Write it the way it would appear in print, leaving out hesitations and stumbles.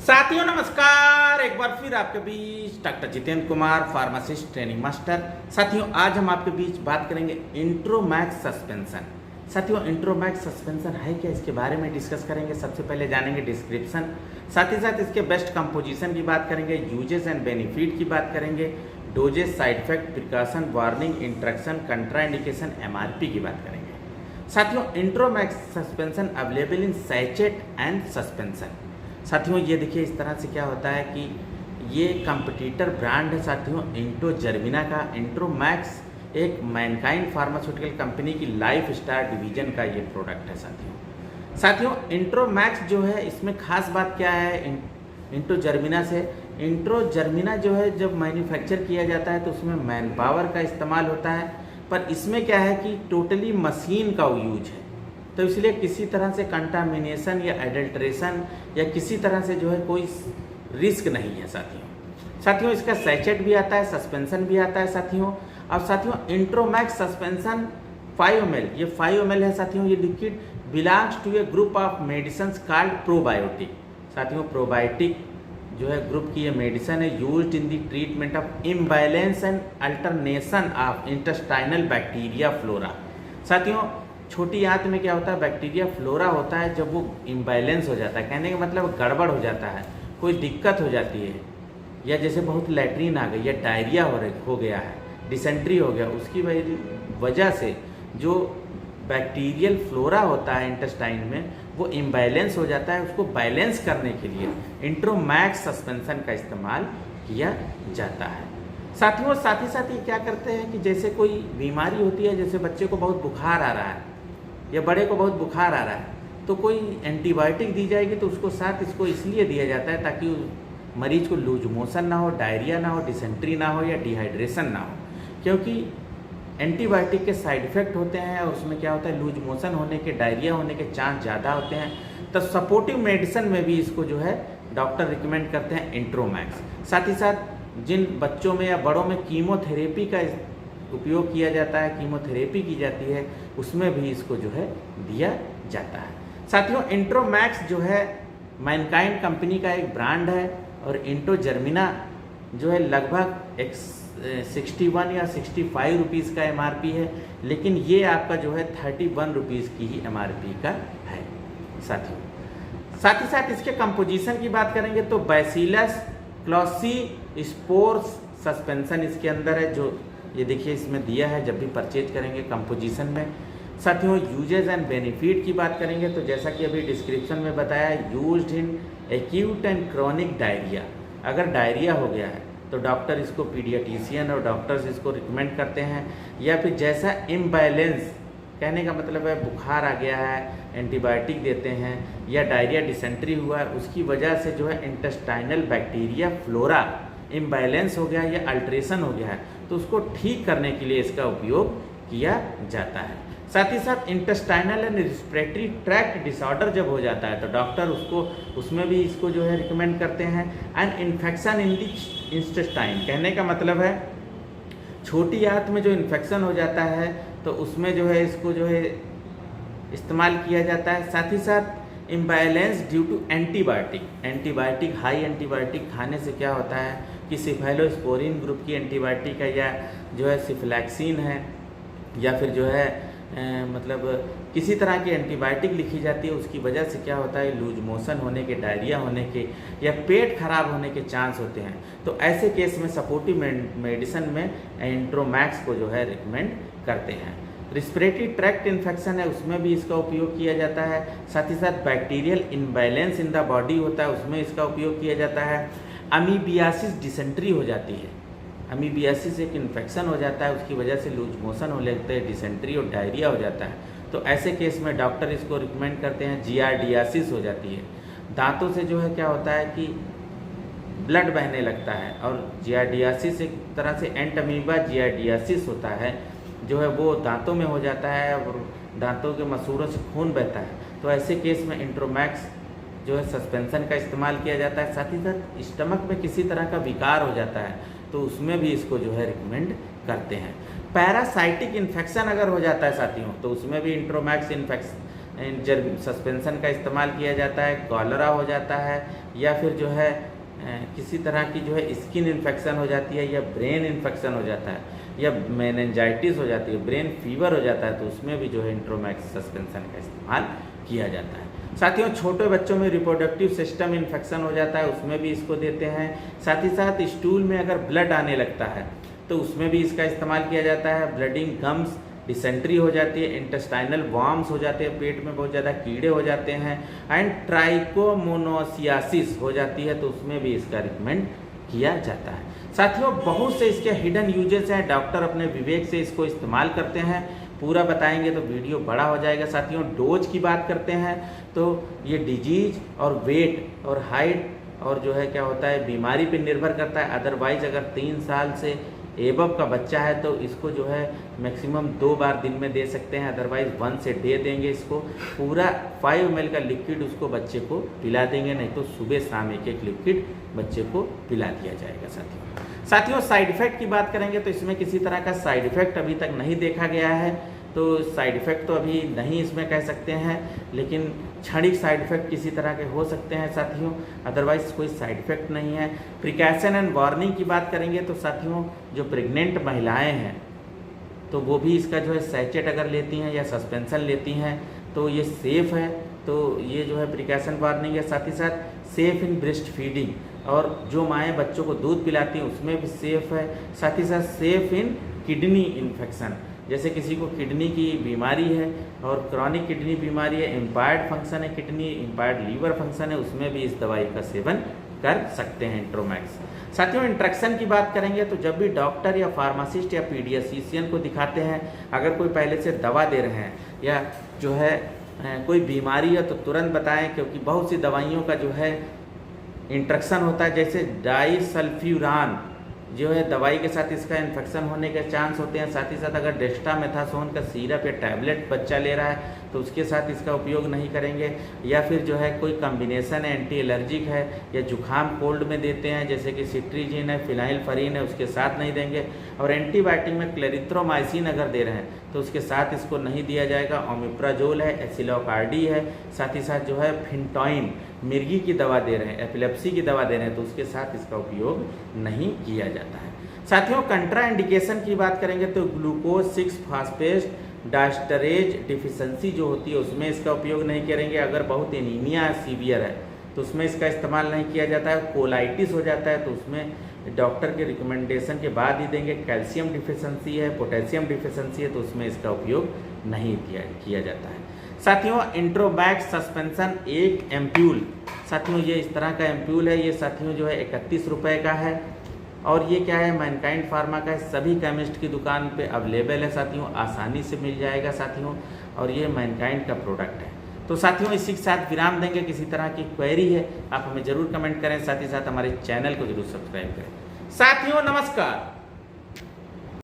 साथियों नमस्कार, एक बार फिर आपके बीच doctor Jitendra Kumar, pharmacist training master. साथियों आज हम आपके बीच बात करेंगे इंट्रोमैक्स सस्पेंशन। साथियों इंट्रोमैक्स सस्पेंशन है क्या, इसके बारे में डिस्कस करेंगे। सबसे पहले जानेंगे डिस्क्रिप्शन, साथ ही साथ इसके बेस्ट कंपोजिशन की बात करेंगे, यूजेस एंड बेनिफिट की बात करेंगे, doses, side effect, precaution, warning, interaction, contraindication, MRP की बात करेंगे। साथियों Intromax suspension available in sachet and suspension. साथियों ये देखिए इस तरह से क्या होता है कि ये कंपटीटर ब्रांड है साथियों इंटोजर्मिना का। इंट्रोमैक्स एक मैनकाइंड फार्मास्यूटिकल कंपनी की लाइफ स्टार डिवीजन का ये प्रोडक्ट है साथियों इंट्रोमैक्स जो है, इसमें खास बात क्या है इंटोजर्मिना से। इंट्रोजर्मिना जो है जब मैन्युफैक्चर किया जाता है तो उसमें मैन पावर का इस्तेमाल होता है, पर इसमें क्या है कि टोटली मशीन का यूज है, तो इसलिए किसी तरह से कंटामिनेशन या एडल्ट्रेशन या किसी तरह से जो है कोई रिस्क नहीं है साथियों इसका सैचेट भी आता है, सस्पेंशन भी आता है साथियों। अब साथियों इंट्रोमैक्स सस्पेंशन 5 ml, ये 5 ml है साथियों। ये liquid belongs to a group of medicine called probiotic. साथियों प्रोबायोटिक जो है ग्रुप की ये मेडिसिन है, used in the treatment of imbalance and alternation of intestinal bacteria flora. साथियों छोटी आंत में क्या होता है, बैक्टीरिया फ्लोरा होता है, जब वो इम्बैलेंस हो जाता है, कहने का मतलब गड़बड़ हो जाता है, कोई दिक्कत हो जाती है, या जैसे बहुत लैट्रीन आ गई या डायरिया हो गया है, डिसेंट्री हो गया, उसकी वजह से जो बैक्टीरियल फ्लोरा होता है इंटेस्टाइन में वो इम्बैलेंस हो जाता है। उसको बैलेंस करने के लिए इंट्रोमैक्स सस्पेंशन का इस्तेमाल किया जाता है साथियों। साथ ही साथ ये क्या करते हैं कि जैसे कोई बीमारी होती है, जैसे बच्चे को बहुत बुखार आ रहा है या बड़े को बहुत बुखार आ रहा है, तो कोई एंटीबायोटिक दी जाएगी तो उसको साथ इसको इसलिए दिया जाता है ताकि मरीज को लूज मोशन ना हो, डायरिया ना हो, डिसेंट्री ना हो या डिहाइड्रेशन ना हो, क्योंकि एंटीबायोटिक के साइड इफ़ेक्ट होते हैं और उसमें क्या होता है लूज मोशन होने के, डायरिया होने के चांस ज़्यादा होते हैं। तो सपोर्टिव मेडिसिन में भी इसको जो है डॉक्टर रिकमेंड करते हैं इंट्रोमैक्स। साथ ही साथ जिन बच्चों में या बड़ों में कीमोथेरेपी का उपयोग किया जाता है, कीमोथेरेपी की जाती है, उसमें भी इसको जो है दिया जाता है साथियों। इंट्रोमैक्स जो है मैनकाइंड कंपनी का एक ब्रांड है और इंटोजर्मिना जो है लगभग 61 या 65 रुपीज़ का एमआरपी है, लेकिन ये आपका जो है 31 रुपीज़ की ही एमआरपी का है साथियों। साथ ही साथ इसके कंपोजिशन की बात करेंगे तो बैसिलस क्लॉसी स्पोर्स सस्पेंशन इसके अंदर है, जो ये देखिए इसमें दिया है जब भी परचेज करेंगे कंपोजिशन में। साथियों यूजेस एंड बेनिफिट की बात करेंगे तो जैसा कि अभी डिस्क्रिप्शन में बताया, used in acute and chronic diarrhoea. अगर डायरिया हो गया है तो डॉक्टर इसको, पीडियाट्रिशियन और डॉक्टर्स इसको रिकमेंड करते हैं, या फिर जैसा इम्बैलेंस, कहने का मतलब है बुखार आ गया है, एंटीबायोटिक देते हैं, या डायरिया डिसेंट्री हुआ है, उसकी वजह से जो है इंटेस्टाइनल बैक्टीरिया फ्लोरा इम्बैलेंस हो गया है या अल्ट्रेशन हो गया है, तो उसको ठीक करने के लिए इसका उपयोग किया जाता है। साथ ही साथ intestinal and respiratory tract disorder जब हो जाता है तो डॉक्टर उसको, उसमें भी इसको जो है रिकमेंड करते हैं। And infection in the intestine, कहने का मतलब है छोटी आंत में जो इन्फेक्शन हो जाता है तो उसमें जो है इसको जो है इस्तेमाल किया जाता है। साथ ही साथ imbalance due to antibiotic high antibiotic खाने से क्या होता है कि सिफाइलोस्पोरिन ग्रुप की एंटीबायोटिक है, या जो है सिफ्लैक्सिन है, या फिर जो है मतलब किसी तरह की एंटीबायोटिक लिखी जाती है, उसकी वजह से क्या होता है लूज मोशन होने के, डायरिया होने के या पेट खराब होने के चांस होते हैं। तो ऐसे केस में सपोर्टिव मेडिसिन में इंट्रोमैक्स को जो है रिकमेंड करते हैं। रिस्पिरेटरी ट्रैक्ट इन्फेक्शन है, उसमें भी इसका उपयोग किया जाता है। साथ ही साथ bacterial imbalance in the body होता है, उसमें इसका उपयोग किया जाता है। अमीबियासिस डिसेंट्री हो जाती है, अमीबियासिस एक इन्फेक्शन हो जाता है, उसकी वजह से लूज मोशन हो लगते हैं, डिसेंट्री और डायरिया हो जाता है, तो ऐसे केस में डॉक्टर इसको रिकमेंड करते हैं। जियार्डियासिस हो जाती है, दांतों से जो है क्या होता है कि ब्लड बहने लगता है, और जियार्डियासिस एक तरह से एंटमीबा जियार्डियासिस होता है, जो है वो दांतों में हो जाता है और दांतों के मसूड़ों से खून बहता है, तो ऐसे केस में इंट्रोमैक्स जो है सस्पेंशन का इस्तेमाल किया जाता है। साथ ही साथ स्टमक में किसी तरह का विकार हो जाता है तो उसमें भी इसको जो है रिकमेंड करते हैं। पैरासाइटिक इन्फेक्शन अगर हो जाता है साथियों तो उसमें भी इंट्रोमैक्स सस्पेंशन का इस्तेमाल किया जाता है, कॉलरा हो जाता है, या फिर जो है किसी तरह की जो है स्किन इन्फेक्शन हो जाती है, या ब्रेन इन्फेक्शन हो जाता है, या मेनिंजाइटिस हो जाती है, ब्रेन फीवर हो जाता है, तो उसमें भी जो है इंट्रोमैक्स सस्पेंशन का इस्तेमाल किया जाता है। साथियों छोटे बच्चों में रिप्रोडक्टिव सिस्टम इन्फेक्शन हो जाता है, उसमें भी इसको देते हैं। साथ ही साथ स्टूल में अगर ब्लड आने लगता है तो उसमें भी इसका इस्तेमाल किया जाता है। ब्लडिंग गम्स, डिसेंट्री हो जाती है, इंटेस्टाइनल वॉर्म्स हो जाते हैं, पेट में बहुत ज़्यादा कीड़े हो जाते हैं, एंड ट्राइकोमोनोसियासिस हो जाती है, तो उसमें भी इसका रिकमेंड किया जाता है। साथियों बहुत से इसके हिडन यूजेस हैं, डॉक्टर अपने विवेक से इसको इस्तेमाल करते हैं। पूरा बताएंगे तो वीडियो बड़ा हो जाएगा। साथियों डोज की बात करते हैं तो ये डिजीज और वेट और हाइट और जो है क्या होता है बीमारी पे निर्भर करता है। अदरवाइज अगर 3 साल से एबव का बच्चा है तो इसको जो है मैक्सिमम 2 बार दिन में दे सकते हैं, अदरवाइज 1 से डे देंगे इसको। पूरा 5 ml का लिक्विड उसको बच्चे को पिला देंगे, नहीं तो सुबह शाम एक लिक्विड बच्चे को पिला दिया जाएगा। साथियों साइड इफेक्ट की बात करेंगे तो इसमें किसी तरह का साइड इफेक्ट अभी तक नहीं देखा गया है, तो साइड इफ़ेक्ट तो अभी नहीं इसमें कह सकते हैं, लेकिन क्षणिक साइड इफ़ेक्ट किसी तरह के हो सकते हैं साथियों, अदरवाइज कोई साइड इफ़ेक्ट नहीं है। प्रिकॉशन एंड वार्निंग की बात करेंगे तो साथियों जो प्रेग्नेंट महिलाएं हैं तो वो भी इसका जो है सैचेट अगर लेती हैं या सस्पेंशन लेती हैं तो ये सेफ़ है, तो ये जो है प्रिकॉशन वार्निंग है। साथ ही साथ सेफ़ इन ब्रेस्ट फीडिंग, और जो माएँ बच्चों को दूध पिलाती हैं उसमें भी सेफ़ है। साथ ही साथ सेफ़ इन किडनी इन्फेक्शन, जैसे किसी को किडनी की बीमारी है और क्रॉनिक किडनी बीमारी है, इम्पायर्ड फंक्शन है किडनी, इम्पायर्ड लीवर फंक्शन है, उसमें भी इस दवाई का सेवन कर सकते हैं इंट्रोमैक्स। साथियों इंट्रैक्शन की बात करेंगे तो जब भी डॉक्टर या फार्मासिस्ट या पीडियाट्रिशियन को दिखाते हैं, अगर कोई पहले से दवा दे रहे हैं या जो है कोई बीमारी है तो तुरंत बताएं, क्योंकि बहुत सी दवाइयों का जो है इंट्रैक्शन होता है, जैसे डाइसल्फ्यूरान जो है दवाई के साथ इसका इन्फेक्शन होने के चांस होते हैं। साथ ही साथ अगर डेक्सामेथासोन का सिरप या टैबलेट बच्चा ले रहा है तो उसके साथ इसका उपयोग नहीं करेंगे, या फिर जो है कोई कॉम्बिनेशन एंटी एलर्जिक है या जुखाम कोल्ड में देते हैं, जैसे कि सिट्रीजिन है, फिनाइलफरीन है, उसके साथ नहीं देंगे। और एंटीबायोटिक में क्लेरिथ्रोमाइसिन अगर दे रहे हैं तो उसके साथ इसको नहीं दिया जाएगा। ओमिप्राजोल है, एसिलोकार्डी है, साथ ही साथ जो है फिनटॉइन मिर्गी की दवा दे रहे हैं, एपिलेप्सी की दवा दे रहे हैं, तो उसके साथ इसका उपयोग नहीं किया जाता है। साथियों कंट्रा इंडिकेशन की बात करेंगे तो ग्लूकोज 6 फास्फेट डायस्टरेज डिफिशेंसी जो होती है उसमें इसका उपयोग नहीं करेंगे। अगर बहुत एनीमिया सीवियर है तो उसमें इसका इस्तेमाल नहीं किया जाता है। कोलाइटिस हो जाता है तो उसमें डॉक्टर के रिकमेंडेशन के बाद ही देंगे। कैल्शियम डिफिशेंसी है, पोटेशियम डिफिशेंसी है, तो उसमें इसका उपयोग नहीं किया जाता है। साथियों इंट्रोमैक्स सस्पेंशन एक एम्प्यूल, साथियों ये इस तरह का एम्प्यूल है, ये साथियों जो है 31 रुपये का है, और ये क्या है मैनकाइंड फार्मा का है, सभी केमिस्ट की दुकान पे अवेलेबल है साथियों, आसानी से मिल जाएगा साथियों, और ये मैनकाइंड का प्रोडक्ट है। तो साथियों इसी के साथ विराम देंगे। किसी तरह की क्वेरी है आप हमें ज़रूर कमेंट करें, साथ ही साथ हमारे चैनल को जरूर सब्सक्राइब करें। साथियों नमस्कार।